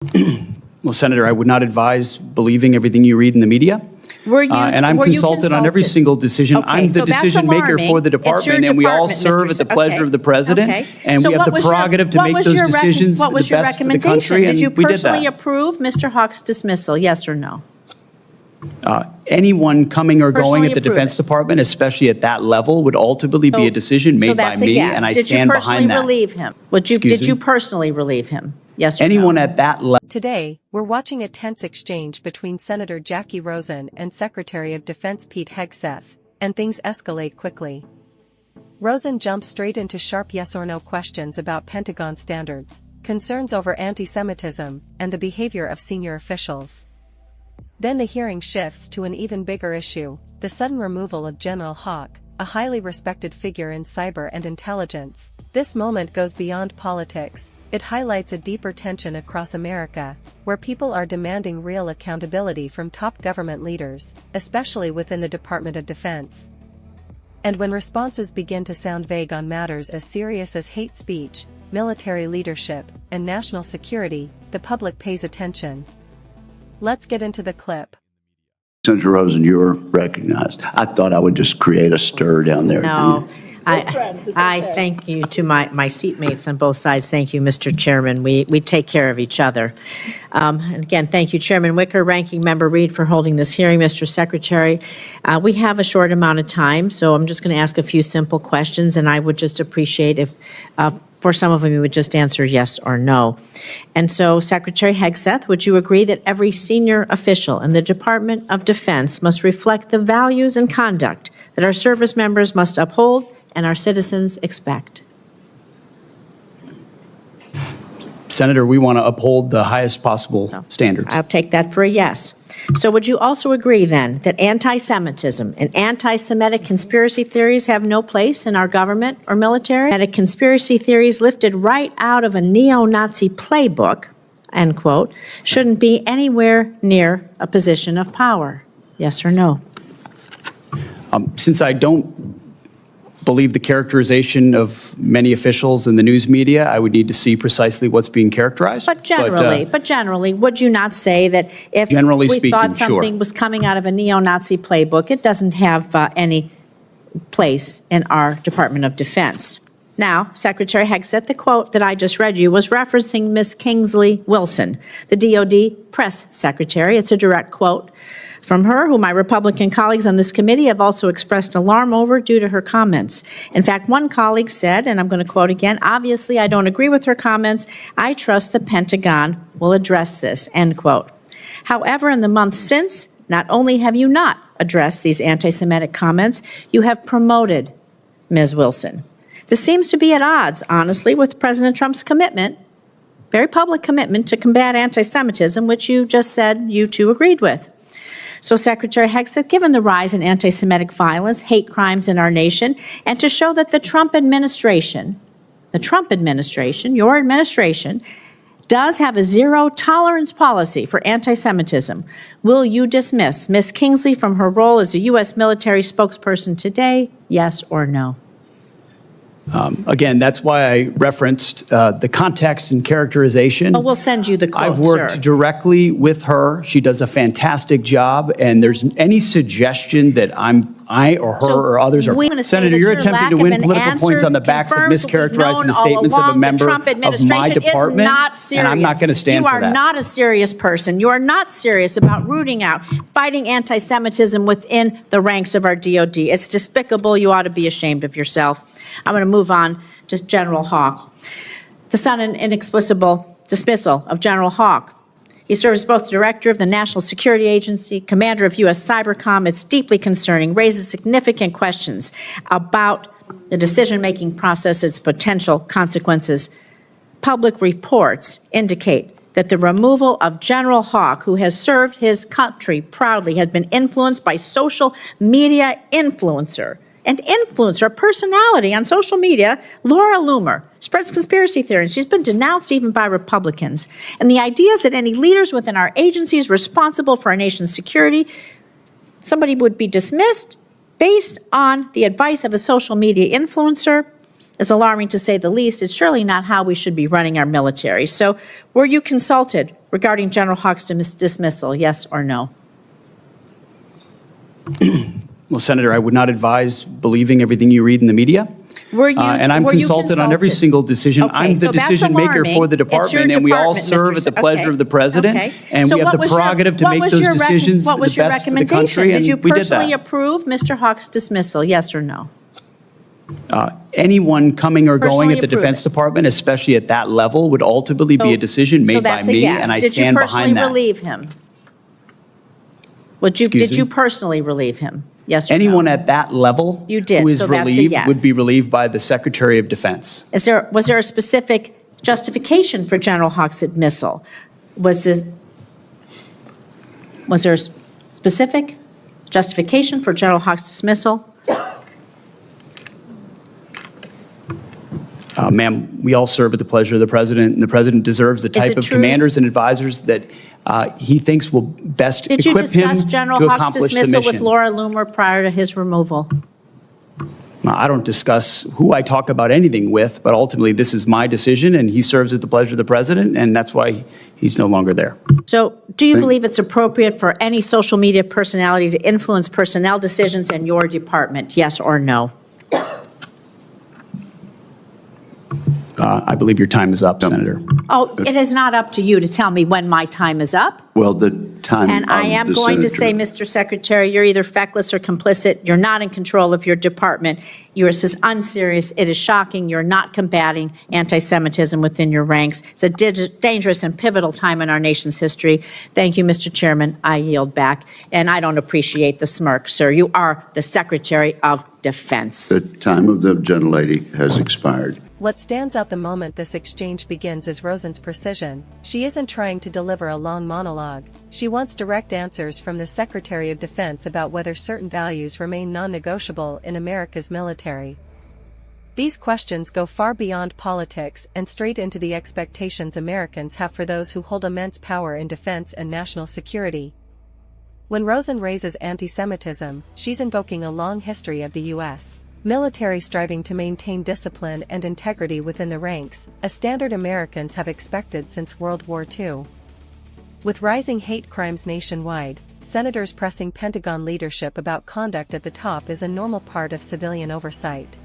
Well, Senator, I would not advise believing everything you read in the media. Were you, and I'm consulted on every single decision. Okay, I'm the decision maker for the department, and we all serve at the pleasure of the president. Okay. And so we have the prerogative to make those decisions for the best for the country. Did you and we did personally that. approve Mr. Hawk's dismissal, yes or no? Anyone coming or going at the approve Defense it. Department, especially at that level, would ultimately be a decision made by me, and I stand behind that. Did you personally relieve him? Did you personally relieve him? Yes or Anyone no? at that level. Today, we're watching a tense exchange between Senator Jackie Rosen and Secretary of Defense Pete Hegseth, and things escalate quickly. Rosen jumps straight into sharp yes or no questions about Pentagon standards, concerns over anti-Semitism, and the behavior of senior officials. Then the hearing shifts to an even bigger issue, the sudden removal of General Hawk, a highly respected figure in cyber and intelligence. This moment goes beyond politics. It highlights a deeper tension across America, where people are demanding real accountability from top government leaders, especially within the Department of Defense. And when responses begin to sound vague on matters as serious as hate speech, military leadership, and national security, the public pays attention. Let's get into the clip. Senator Rosen, you're recognized. I thought I would just create a stir down there. No. I thank you to my seatmates on both sides. Thank you, Mr. Chairman. We take care of each other. And again, thank you, Chairman Wicker, Ranking Member Reed, for holding this hearing. Mr. Secretary, we have a short amount of time, so I'm just going to ask a few simple questions, and I would just appreciate if for some of them you would just answer yes or no. And so, Secretary Hegseth, would you agree that every senior official in the Department of Defense must reflect the values and conduct that our service members must uphold and our citizens expect? Senator, we want to uphold the highest possible standards. I'll take that for a yes. So would you also agree then that anti-Semitism and anti-Semitic conspiracy theories have no place in our government or military? That conspiracy theories lifted right out of a neo-Nazi playbook, end quote, shouldn't be anywhere near a position of power? Yes or no? Since I don't believe the characterization of many officials in the news media, I would need to see precisely what's being characterized. But generally, would you not say that if we thought something was coming out of a neo-Nazi playbook, it doesn't have any place in our Department of Defense? Now, Secretary Hegseth, the quote that I just read you was referencing Ms. Kingsley Wilson, the DOD press secretary. It's a direct quote from her, who my Republican colleagues on this committee have also expressed alarm over due to her comments. In fact, one colleague said, and I'm going to quote again, "Obviously, I don't agree with her comments. I trust the Pentagon will address this," end quote. However, in the months since, not only have you not addressed these anti-Semitic comments, you have promoted Ms. Wilson. This seems to be at odds, honestly, with President Trump's commitment, very public commitment, to combat anti-Semitism, which you just said you too agreed with. So, Secretary Hegseth, given the rise in anti-Semitic violence, hate crimes in our nation, and to show that the Trump administration, your administration, does have a zero-tolerance policy for anti-Semitism, will you dismiss Ms. Kingsley from her role as a U.S. military spokesperson today, yes or no? Again, that's why I referenced the context and characterization. Well, we'll send you the quote, I've worked directly with her. She does a fantastic job, and there's any suggestion that I or her or others are. Senator, you're attempting to win political points on the backs of mischaracterizing the statements of a member of my department, and I'm not going to stand for that. You are not a serious person. You are not serious about rooting out, fighting anti-Semitism within the ranks of our DOD. It's despicable. You ought to be ashamed of yourself. I'm going to move on to General Hawk. The sudden inexplicable dismissal of General Hawk. He serves as both the director of the National Security Agency, commander of U.S. Cybercom. It's deeply concerning, raises significant questions about the decision-making process, its potential consequences. Public reports indicate that the removal of General Hawk, who has served his country proudly, has been influenced by social media influencer, a personality on social media, Laura Loomer, spreads conspiracy theories. She's been denounced even by Republicans. And the idea is that any leaders within our agencies responsible for our nation's security, somebody would be dismissed based on the advice of a social media influencer. is alarming to say the least. It's surely not how we should be running our military. So were you consulted regarding General Hawk's dismissal, yes or no? Well, Senator, I would not advise believing everything you read in the media. And I'm consulted on every single decision. Okay, I'm the decision maker for the department, and we all serve at the pleasure of the president. Okay. And So we have what the was your- prerogative to what make was those your decisions what for was the your best for the recommendation? country, Did you and we did personally that. approve Mr. Hawk's dismissal, yes or no? Anyone coming or going Personally at the approve Defense it. Department, especially at that level, would ultimately be a decision So made by that's a me, yes. and I stand behind that. Did you personally relieve him? Did Excuse you me? personally relieve him? Yes or no? Anyone at that level You did, who is so that's a relieved yes. would be relieved by the Secretary of Defense. Was there a specific justification for General Hawk's dismissal? Was there a specific justification for General Hawk's dismissal? Ma'am, we all serve at the pleasure of the president, and the president deserves the type it of true? commanders and advisors that he thinks will best Did you equip him discuss General to Hawk's accomplish the dismissal with mission. Laura Loomer prior to his removal? I don't discuss who I talk about anything with, but ultimately this is my decision, and he serves at the pleasure of the president, and that's why he's no longer there. So do you believe it's appropriate for any social media personality to influence personnel decisions in your department, yes or no? I believe your time is up, Senator. Oh, it is not up to you to tell me when my time is up. Well, the time And I of am the going to say, senator. Mr. Secretary, you're either feckless or complicit. You're not in control of your department. You're this is unserious. It is shocking. You're not combating anti-Semitism within your ranks. It's a dangerous and pivotal time in our nation's history. Thank you, Mr. Chairman. I yield back. And I don't appreciate the smirk, sir. You are the Secretary of Defense. The time of the gentlelady has expired. What stands out the moment this exchange begins is Rosen's precision. She isn't trying to deliver a long monologue. She wants direct answers from the Secretary of Defense about whether certain values remain non-negotiable in America's military. These questions go far beyond politics and straight into the expectations Americans have for those who hold immense power in defense and national security. When Rosen raises anti-Semitism, she's invoking a long history of the U.S. military striving to maintain discipline and integrity within the ranks, a standard Americans have expected since World War II. With rising hate crimes nationwide, senators pressing Pentagon leadership about conduct at the top is a normal part of civilian oversight.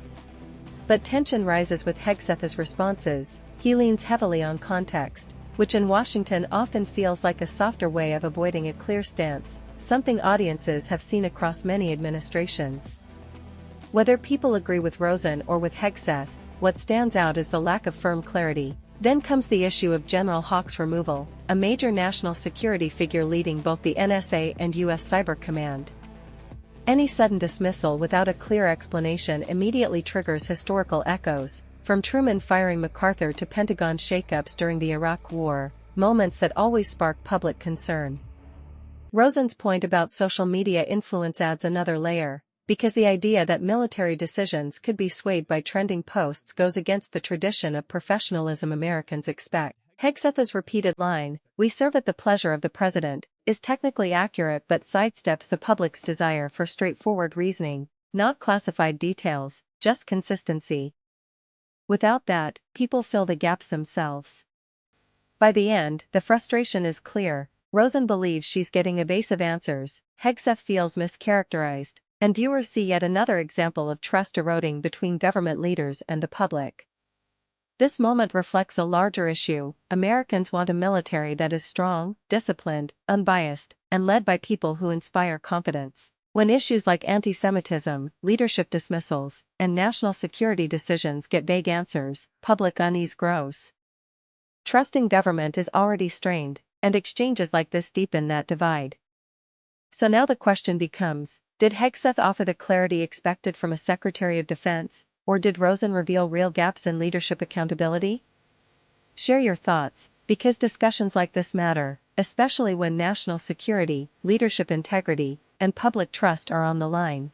But tension rises with Hegseth's responses. He leans heavily on context, which in Washington often feels like a softer way of avoiding a clear stance, something audiences have seen across many administrations. Whether people agree with Rosen or with Hegseth, what stands out is the lack of firm clarity. Then comes the issue of General Hawk's removal, a major national security figure leading both the NSA and U.S. Cyber Command. Any sudden dismissal without a clear explanation immediately triggers historical echoes, from Truman firing MacArthur to Pentagon shakeups during the Iraq War, moments that always spark public concern. Rosen's point about social media influence adds another layer, because the idea that military decisions could be swayed by trending posts goes against the tradition of professionalism Americans expect. Hegseth's repeated line, "We serve at the pleasure of the president," is technically accurate but sidesteps the public's desire for straightforward reasoning, not classified details, just consistency. Without that, people fill the gaps themselves. By the end, the frustration is clear. Rosen believes she's getting evasive answers, Hegseth feels mischaracterized, and viewers see yet another example of trust eroding between government leaders and the public. This moment reflects a larger issue. Americans want a military that is strong, disciplined, unbiased, and led by people who inspire confidence. When issues like anti-Semitism, leadership dismissals, and national security decisions get vague answers, public unease grows. Trust in government is already strained, and exchanges like this deepen that divide. So now the question becomes, did Hegseth offer the clarity expected from a Secretary of Defense, or did Rosen reveal real gaps in leadership accountability? Share your thoughts, because discussions like this matter, especially when national security, leadership integrity, and public trust are on the line.